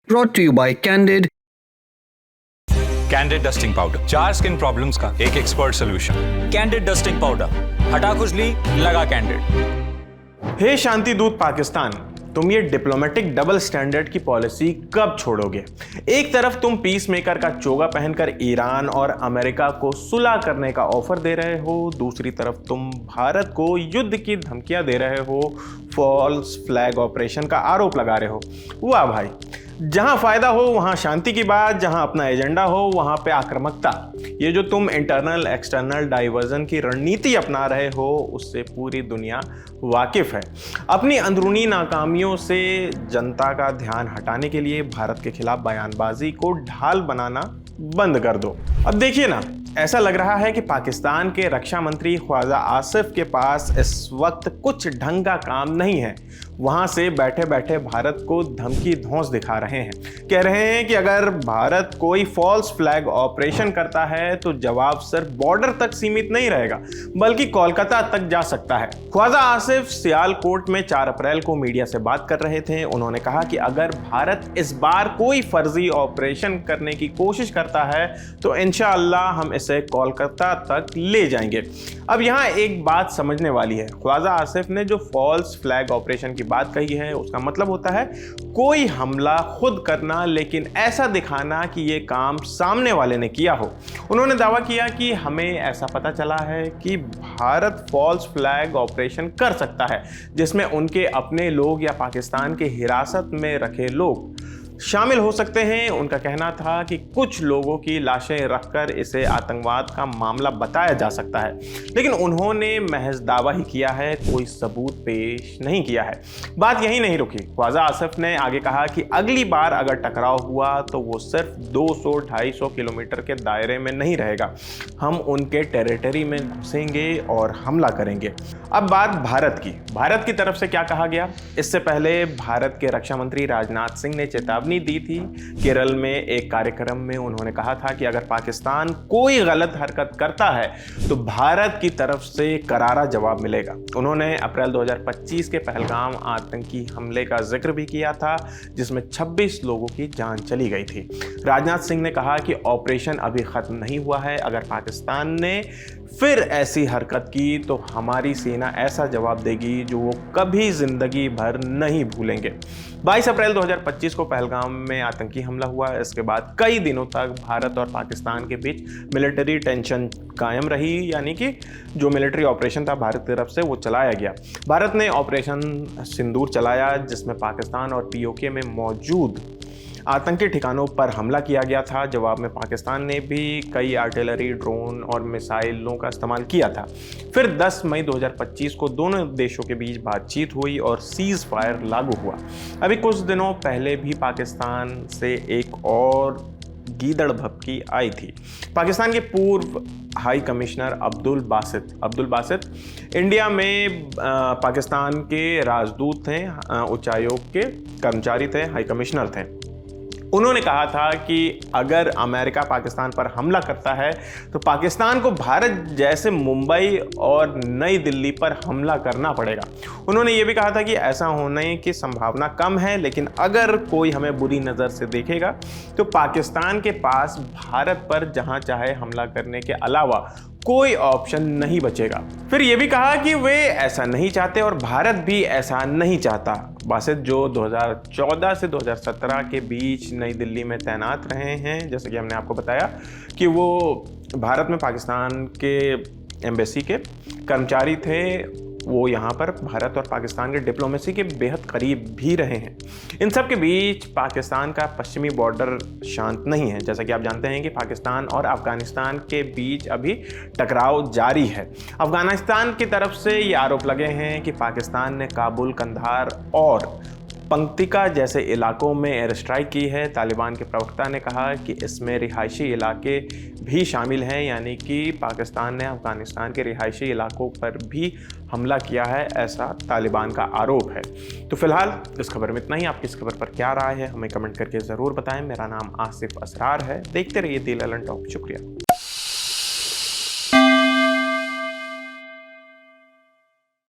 Brought to you by Candid. Candid dusting powder, 4 skin problems का एक expert solution. Candid dusting powder, हटा खुजली, लगा कैंडिड। हे शांति दूत पाकिस्तान, तुम ये डिप्लोमेटिक डबल स्टैंडर्ड की पॉलिसी कब छोड़ोगे? एक तरफ तुम पीस मेकर का चोगा पहनकर ईरान और अमेरिका को सुलह करने का ऑफर दे रहे हो, दूसरी तरफ तुम भारत को युद्ध की धमकियां दे रहे हो, फॉल्स फ्लैग ऑपरेशन का आरोप लगा रहे हो। वाह भाई, जहां फायदा हो वहां शांति की बात, जहां अपना एजेंडा हो वहां पे आक्रामकता। ये जो तुम इंटरनल एक्सटर्नल डाइवर्जन की रणनीति अपना रहे हो उससे पूरी दुनिया वाकिफ है। अपनी अंदरूनी नाकामियों से जनता का ध्यान हटाने के लिए भारत के खिलाफ बयानबाजी को ढाल बनाना बंद कर दो। अब देखिए ना, ऐसा लग रहा है कि पाकिस्तान के रक्षा मंत्री ख्वाजा आसिफ के पास इस वक्त कुछ ढंग का काम नहीं है। वहां से बैठे बैठे भारत को धमकी धौंस दिखा रहे हैं। कह रहे हैं कि अगर भारत कोई फॉल्स फ्लैग ऑपरेशन करता है तो जवाब सिर्फ बॉर्डर तक सीमित नहीं रहेगा बल्कि कोलकाता तक जा सकता है। ख्वाजा आसिफ सियालकोट में 4 अप्रैल को मीडिया से बात कर रहे थे। उन्होंने कहा कि अगर भारत इस बार कोई फर्जी ऑपरेशन करने की कोशिश करता है तो इंशाअल्लाह हम इसे कोलकाता तक ले जाएंगे। अब यहाँ एक बात समझने वाली है, ख्वाजा आसिफ ने जो फॉल्स फ्लैग ऑपरेशन की बात कही है उसका मतलब होता है कोई हमला खुद करना लेकिन ऐसा दिखाना कि ये काम सामने वाले ने किया हो। उन्होंने दावा किया कि हमें ऐसा पता चला है कि भारत फॉल्स फ्लैग ऑपरेशन कर सकता है जिसमें उनके अपने लोग या पाकिस्तान के हिरासत में रखे लोग शामिल हो सकते हैं। उनका कहना था कि कुछ लोगों की लाशें रखकर इसे आतंकवाद का मामला बताया जा सकता है, लेकिन उन्होंने महज दावा ही किया है, कोई सबूत पेश नहीं किया है। बात यही नहीं रुकी। ख्वाजा आसिफ ने आगे कहा कि अगली बार अगर टकराव हुआ तो वो सिर्फ 200-250 किलोमीटर के दायरे में नहीं रहेगा, हम उनके टेरिटरी में घुसेंगे और हमला करेंगे। अब बात भारत की तरफ से क्या कहा गया। इससे पहले भारत के रक्षा मंत्री राजनाथ सिंह ने चेतावनी दी थी। केरल में एक कार्यक्रम में उन्होंने कहा था कि अगर पाकिस्तान कोई गलत हरकत करता है तो भारत की तरफ से करारा जवाब मिलेगा। उन्होंने अप्रैल 2025 के पहलगाम आतंकी हमले का जिक्र भी किया था जिसमें 26 लोगों की जान चली गई थी। राजनाथ सिंह ने कहा कि ऑपरेशन अभी खत्म नहीं हुआ है, अगर पाकिस्तान ने फिर ऐसी हरकत की तो हमारी सेना ऐसा जवाब देगी जो वो कभी जिंदगी भर नहीं भूलेंगे। 22 अप्रैल 2025 को पहलगाम में आतंकी हमला हुआ। इसके बाद कई दिनों तक भारत और पाकिस्तान के बीच मिलिट्री टेंशन कायम रही, यानी कि जो मिलिट्री ऑपरेशन था भारत की तरफ से वो चलाया गया। भारत ने ऑपरेशन सिंदूर चलाया जिसमें पाकिस्तान और पीओके में मौजूद आतंकी ठिकानों पर हमला किया गया था। जवाब में पाकिस्तान ने भी कई आर्टिलरी, ड्रोन और मिसाइलों का इस्तेमाल किया था। फिर 10 मई 2025 को दोनों देशों के बीच बातचीत हुई और सीज फायर लागू हुआ। अभी कुछ दिनों पहले भी पाकिस्तान से एक और गीदड़ भभकी आई थी। पाकिस्तान के पूर्व high commissioner Abdul Basit India में पाकिस्तान के राजदूत थे, उच्चायोग के कर्मचारी थे, हाई कमिश्नर थे। उन्होंने कहा था कि अगर अमेरिका पाकिस्तान पर हमला करता है तो पाकिस्तान को भारत जैसे मुंबई और नई दिल्ली पर हमला करना पड़ेगा। उन्होंने ये भी कहा था कि ऐसा होने की संभावना कम है, लेकिन अगर कोई हमें बुरी नज़र से देखेगा तो पाकिस्तान के पास भारत पर जहां चाहे हमला करने के अलावा कोई ऑप्शन नहीं बचेगा। फिर ये भी कहा कि वे ऐसा नहीं चाहते और भारत भी ऐसा नहीं चाहता। बासित जो 2014 से 2017 के बीच नई दिल्ली में तैनात रहे हैं, जैसे कि हमने आपको बताया कि वो भारत में पाकिस्तान के एम्बेसी के कर्मचारी थे, वो यहाँ पर भारत और पाकिस्तान के डिप्लोमेसी के बेहद करीब भी रहे हैं। इन सब के बीच पाकिस्तान का पश्चिमी बॉर्डर शांत नहीं है। जैसा कि आप जानते हैं कि पाकिस्तान और अफगानिस्तान के बीच अभी टकराव जारी है। अफगानिस्तान की तरफ से ये आरोप लगे हैं कि पाकिस्तान ने काबुल, कंधार और पंक्तिका जैसे इलाकों में एयर स्ट्राइक की है। तालिबान के प्रवक्ता ने कहा कि इसमें रिहायशी इलाके भी शामिल हैं, यानी कि पाकिस्तान ने अफगानिस्तान के रिहायशी इलाकों पर भी हमला किया है, ऐसा तालिबान का आरोप है। तो फिलहाल इस खबर में इतना ही। आपकी इस खबर पर क्या राय है हमें कमेंट करके ज़रूर बताएं। मेरा नाम आसिफ असरार है। देखते रहिए दी ललन टॉप। शुक्रिया।